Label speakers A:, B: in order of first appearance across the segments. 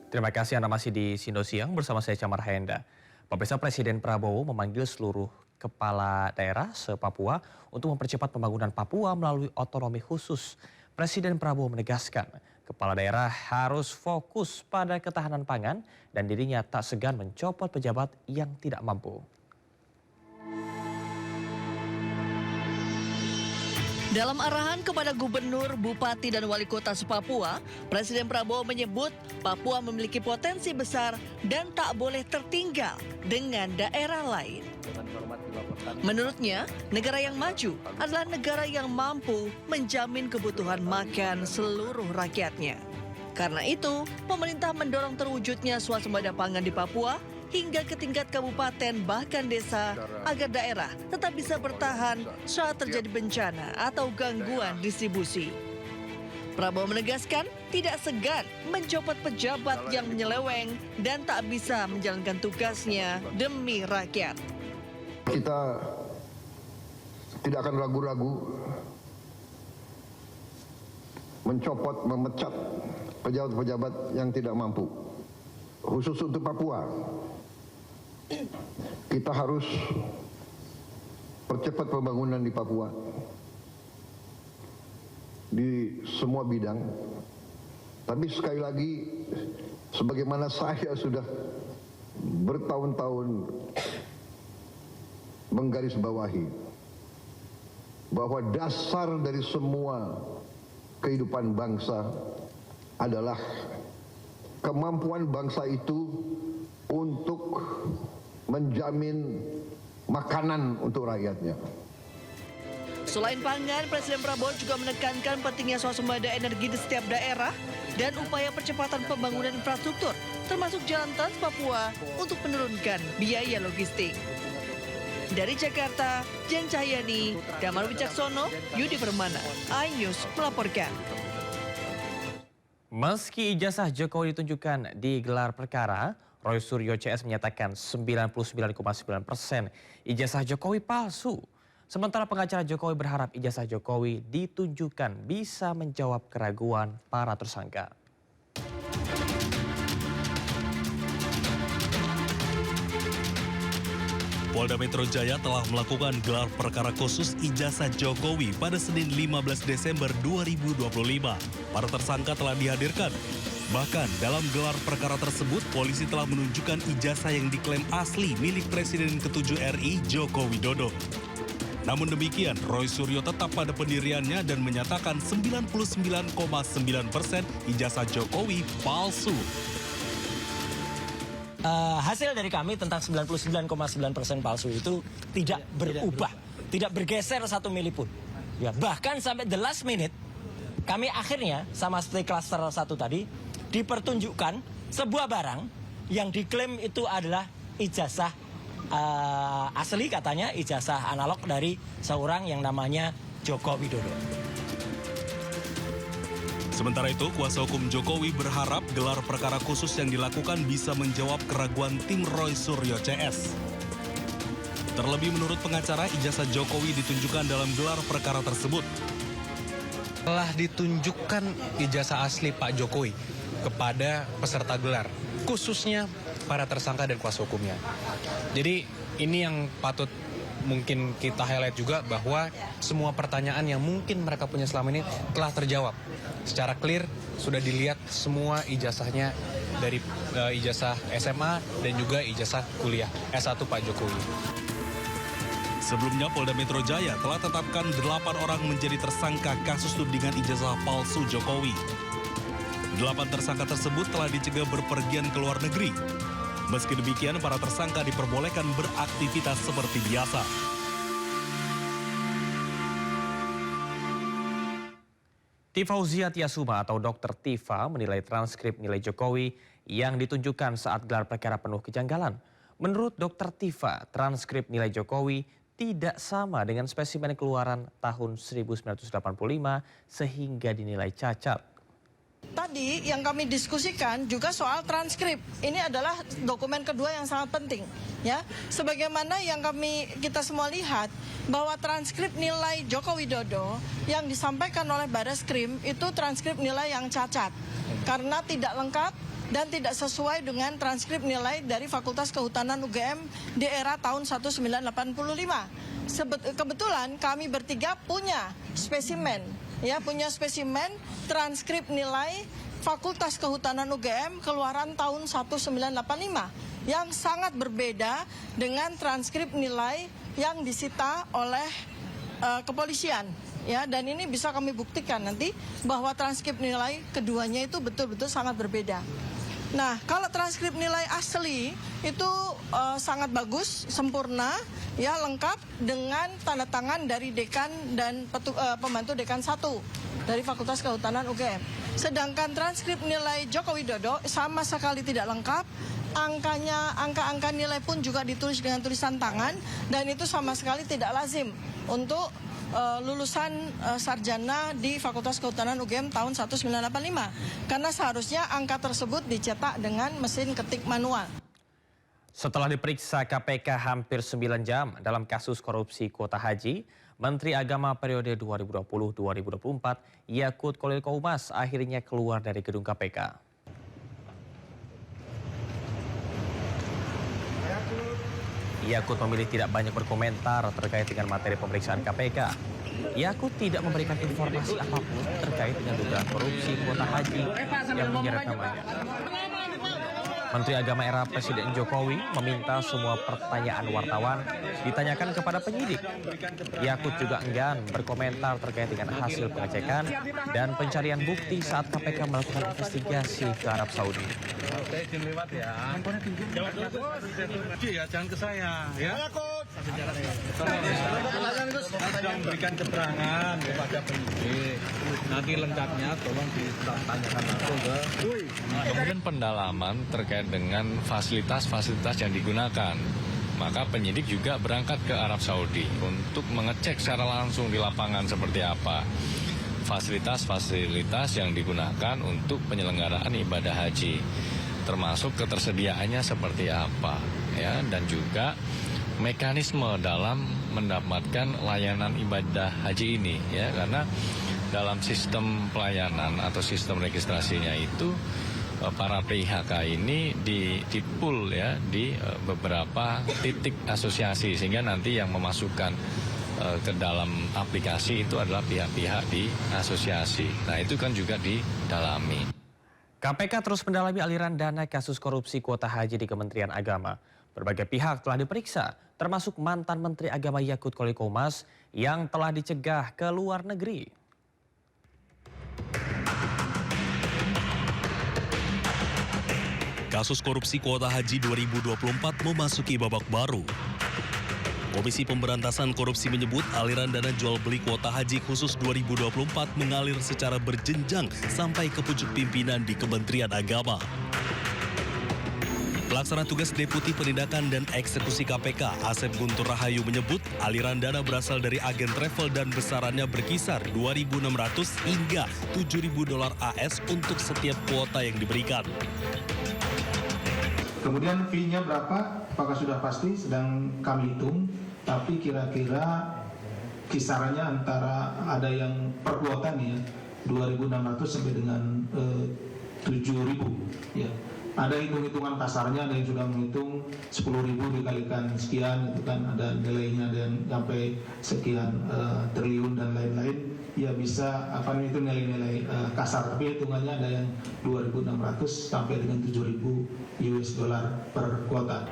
A: Terima kasih Anda masih di Sindo Siang bersama saya Camar Henda. Pemirsa, Presiden Prabowo memanggil seluruh kepala daerah se-Papua untuk mempercepat pembangunan Papua melalui otonomi khusus. Presiden Prabowo menegaskan kepala daerah harus fokus pada ketahanan pangan dan dirinya tak segan mencopot pejabat yang tidak mampu.
B: Dalam arahan kepada gubernur, bupati, dan wali kota se-Papua, Presiden Prabowo menyebut Papua memiliki potensi besar dan tak boleh tertinggal dengan daerah lain. Menurutnya, negara yang maju adalah negara yang mampu menjamin kebutuhan makan seluruh rakyatnya. Karena itu, pemerintah mendorong terwujudnya swasembada pangan di Papua hingga ke tingkat kabupaten bahkan desa agar daerah tetap bisa bertahan saat terjadi bencana atau gangguan distribusi. Prabowo menegaskan tidak segan mencopot pejabat yang menyeleweng dan tak bisa menjalankan tugasnya demi rakyat.
C: Kita tidak akan ragu-ragu mencopot, memecat pejabat-pejabat yang tidak mampu. Khusus untuk Papua, kita harus percepat pembangunan di Papua di semua bidang. Tapi sekali lagi, sebagaimana saya sudah bertahun-tahun menggarisbawahi bahwa dasar dari semua kehidupan bangsa adalah kemampuan bangsa itu untuk menjamin makanan untuk rakyatnya.
B: Selain pangan, Presiden Prabowo juga menekankan pentingnya swasembada energi di setiap daerah dan upaya percepatan pembangunan infrastruktur, termasuk jalan Trans Papua untuk menurunkan biaya logistik. Dari Jakarta, Jen Cahyani, Damar Wicaksono, Yudi Permana, iNews melaporkan.
A: Meski ijazah Jokowi ditunjukkan di gelar perkara, Roy Suryo CS menyatakan 99,9% ijazah Jokowi palsu. Sementara pengacara Jokowi berharap ijazah Jokowi ditunjukkan bisa menjawab keraguan para tersangka.
D: Polda Metro Jaya telah melakukan gelar perkara khusus ijazah Jokowi pada Senin 15 Desember 2025. Para tersangka telah dihadirkan. Bahkan dalam gelar perkara tersebut, polisi telah menunjukkan ijazah yang diklaim asli milik Presiden ke-7 RI Joko Widodo. Namun demikian, Roy Suryo tetap pada pendiriannya dan menyatakan 99,9% ijazah Jokowi palsu.
E: Hasil dari kami tentang 99,9% palsu itu tidak berubah, tidak bergeser 1 mili pun. Ya, bahkan sampai the last minute, kami akhirnya sama seperti klaster 1 tadi, dipertunjukkan sebuah barang yang diklaim itu adalah ijazah asli, katanya ijazah analog dari seorang yang namanya Joko Widodo.
D: Sementara itu, kuasa hukum Jokowi berharap gelar perkara khusus yang dilakukan bisa menjawab keraguan tim Roy Suryo CS. Terlebih menurut pengacara, ijazah Jokowi ditunjukkan dalam gelar perkara tersebut.
F: Telah ditunjukkan ijazah asli Pak Jokowi kepada peserta gelar, khususnya para tersangka dan kuasa hukumnya. Jadi ini yang patut mungkin kita highlight juga, bahwa semua pertanyaan yang mungkin mereka punya selama ini telah terjawab. Secara clear sudah dilihat semua ijazahnya, dari ijazah SMA dan juga ijazah kuliah S1 Pak Jokowi.
D: Sebelumnya Polda Metro Jaya telah tetapkan 8 orang menjadi tersangka kasus tudingan ijazah palsu Jokowi. 8 tersangka tersebut telah dicegah berpergian ke luar negeri. Meski demikian, para tersangka diperbolehkan beraktivitas seperti biasa.
A: Tifauzia Tiasuma atau Dr. Tifa menilai transkrip nilai Jokowi yang ditunjukkan saat gelar perkara penuh kejanggalan. Menurut Dr. Tifa, transkrip nilai Jokowi tidak sama dengan spesimen keluaran tahun 1985 sehingga dinilai cacat.
G: Tadi yang kami diskusikan juga soal transkrip. Ini adalah dokumen kedua yang sangat penting, ya. Sebagaimana yang kita semua lihat bahwa transkrip nilai Joko Widodo yang disampaikan oleh Barreskrim itu transkrip nilai yang cacat karena tidak lengkap dan tidak sesuai dengan transkrip nilai dari Fakultas Kehutanan UGM di era tahun 1985. Kebetulan kami bertiga punya spesimen, transkrip nilai Fakultas Kehutanan UGM keluaran tahun 1985 yang sangat berbeda dengan transkrip nilai yang disita oleh kepolisian. Ya, dan ini bisa kami buktikan nanti bahwa transkrip nilai keduanya itu betul-betul sangat berbeda. Nah, kalau transkrip nilai asli itu sangat bagus, sempurna, ya lengkap dengan tanda tangan dari dekan dan pembantu dekan 1 dari Fakultas Kehutanan UGM. Sedangkan transkrip nilai Joko Widodo sama sekali tidak lengkap. Angka-angka nilai pun juga ditulis dengan tulisan tangan dan itu sama sekali tidak lazim untuk lulusan sarjana di Fakultas Kehutanan UGM tahun 1985 karena seharusnya angka tersebut dicetak dengan mesin ketik manual.
A: Setelah diperiksa KPK hampir 9 jam dalam kasus korupsi kuota haji, Menteri Agama periode 2020-2024 Yakut Khalil Qomas akhirnya keluar dari gedung KPK. Yakut memilih tidak banyak berkomentar terkait dengan materi pemeriksaan KPK. Yakut tidak memberikan informasi apapun terkait dengan dugaan korupsi kuota haji yang menyeret namanya. Menteri Agama era Presiden Jokowi meminta semua pertanyaan wartawan ditanyakan kepada penyidik. Yakut juga enggan berkomentar terkait dengan hasil pengecekan dan pencarian bukti saat KPK melakukan investigasi ke Arab Saudi.
H: Jangan ke saya, ya. Sudah memberikan keterangan kepada penyidik. Nanti lengkapnya tolong ditanyakan langsung ke.
I: Kemudian pendalaman terkait dengan fasilitas-fasilitas yang digunakan. Maka penyidik juga berangkat ke Arab Saudi untuk mengecek secara langsung di lapangan seperti apa fasilitas-fasilitas yang digunakan untuk penyelenggaraan ibadah haji, termasuk ketersediaannya seperti apa, ya, dan juga mekanisme dalam mendapatkan layanan ibadah haji ini, ya, karena dalam sistem pelayanan atau sistem registrasinya itu para PIHK ini di pool, ya, di beberapa titik asosiasi sehingga nanti yang memasukkan ke dalam aplikasi itu adalah pihak-pihak di asosiasi. Nah, itu kan juga didalami.
A: KPK terus mendalami aliran dana kasus korupsi kuota haji di Kementerian Agama. Berbagai pihak telah diperiksa, termasuk mantan Menteri Agama Yakut Khalil Qomas yang telah dicegah ke luar negeri.
D: Kasus korupsi kuota haji 2024 memasuki babak baru. Komisi Pemberantasan Korupsi menyebut aliran dana jual beli kuota haji khusus 2024 mengalir secara berjenjang sampai ke pucuk pimpinan di Kementerian Agama. Pelaksana tugas Deputi Penindakan dan Eksekusi KPK, Asep Guntur Rahayu menyebut aliran dana berasal dari agen travel dan besarannya berkisar 2.600 hingga 7.000 dolar AS untuk setiap kuota yang diberikan.
J: Kemudian fee-nya berapa? Apakah sudah pasti? Sedang kami hitung, tapi kira-kira kisarannya antara ada yang per kuota nih ya, 2.600 sampai dengan 7.000 ya. Ada hitung-hitungan kasarnya, ada yang sudah menghitung 10.000 dikalikan sekian, itu kan ada nilainya, ada yang sampai sekian triliun dan lain-lain. Ya bisa itu nilai-nilai kasar, tapi hitungannya ada yang 2.600 sampai dengan 7.000 US dollar per kuota.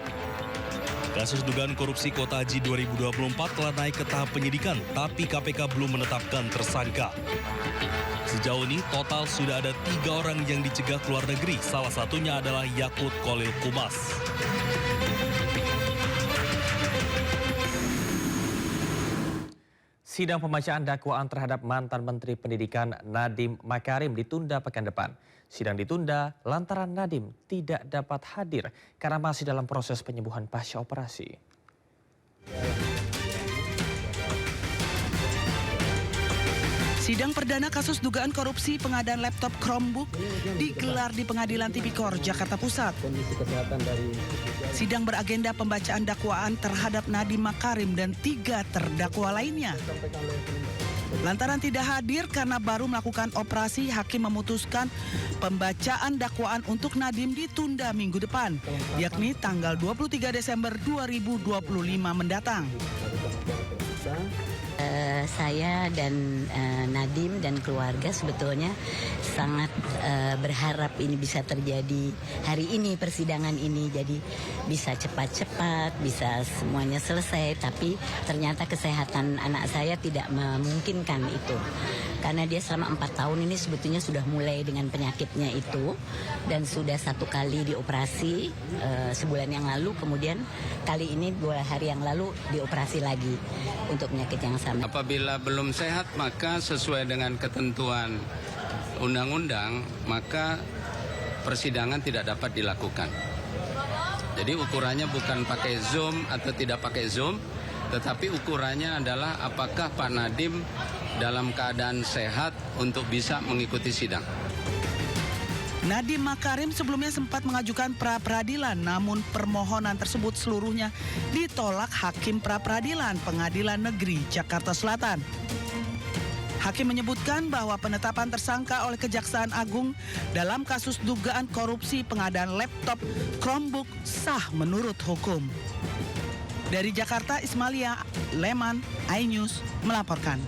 D: Kasus dugaan korupsi kuota haji 2024 telah naik ke tahap penyidikan, tapi KPK belum menetapkan tersangka. Sejauh ini total sudah ada 3 orang yang dicegah ke luar negeri, salah satunya adalah Yakut Khalil Qomas.
A: Sidang pembacaan dakwaan terhadap mantan Menteri Pendidikan Nadiem Makarim ditunda pekan depan. Sidang ditunda lantaran Nadiem tidak dapat hadir karena masih dalam proses penyembuhan pasca operasi.
K: Sidang perdana kasus dugaan korupsi pengadaan laptop Chromebook digelar di Pengadilan Tipikor, Jakarta Pusat. Sidang beragenda pembacaan dakwaan terhadap Nadiem Makarim dan 3 terdakwa lainnya. Lantaran tidak hadir karena baru melakukan operasi, hakim memutuskan pembacaan dakwaan untuk Nadiem ditunda minggu depan, yakni tanggal 23 Desember 2025 mendatang.
L: Saya dan Nadiem dan keluarga sebetulnya sangat berharap ini bisa terjadi hari ini, persidangan ini, jadi bisa cepat-cepat, bisa semuanya selesai. Tapi ternyata kesehatan anak saya tidak memungkinkan itu, karena dia selama 4 tahun ini sebetulnya sudah mulai dengan penyakitnya itu dan sudah 1 kali dioperasi sebulan yang lalu, kemudian kali ini 2 hari yang lalu dioperasi lagi untuk penyakit yang sama.
M: Apabila belum sehat, maka sesuai dengan ketentuan undang-undang, maka persidangan tidak dapat dilakukan. Jadi ukurannya bukan pakai Zoom atau tidak pakai Zoom, tetapi ukurannya adalah apakah Pak Nadiem dalam keadaan sehat untuk bisa mengikuti sidang.
K: Nadiem Makarim sebelumnya sempat mengajukan pra-peradilan, namun permohonan tersebut seluruhnya ditolak Hakim Pra-Peradilan Pengadilan Negeri Jakarta Selatan. Hakim menyebutkan bahwa penetapan tersangka oleh Kejaksaan Agung dalam kasus dugaan korupsi pengadaan laptop Chromebook sah menurut hukum. Dari Jakarta, Ismalia Leman, iNews melaporkan.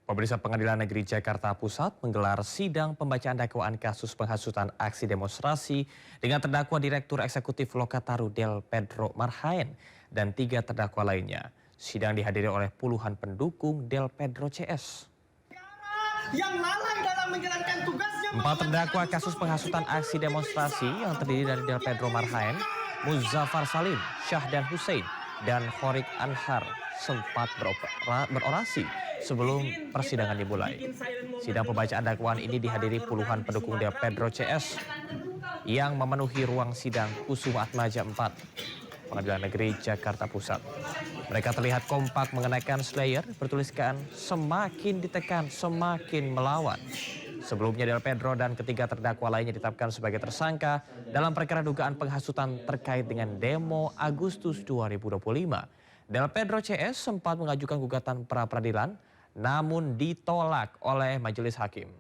A: Pemirsa, Pengadilan Negeri Jakarta Pusat menggelar sidang pembacaan dakwaan kasus penghasutan aksi demonstrasi dengan terdakwa Direktur Eksekutif Lokataru Del Pedro Marhaen dan 3 terdakwa lainnya. Sidang dihadiri oleh puluhan pendukung Del Pedro CS.
N: 4
A: terdakwa kasus penghasutan aksi demonstrasi yang terdiri dari Del Pedro Marhaen, Muzaffar Salim, Syahdan Hussein, dan Khorik Anhar sempat berorasi sebelum persidangan dimulai. Sidang pembacaan dakwaan ini dihadiri puluhan pendukung Del Pedro CS yang memenuhi ruang sidang Kusuma Atmaja 4, Pengadilan Negeri Jakarta Pusat. Mereka terlihat kompak mengenakan slayer bertuliskan "Semakin ditekan, semakin melawan". Sebelumnya Del Pedro dan ketiga terdakwa lainnya ditetapkan sebagai tersangka dalam perkara dugaan penghasutan terkait dengan demo Agustus 2025. Del Pedro CS sempat mengajukan gugatan pra-peradilan namun ditolak oleh majelis hakim.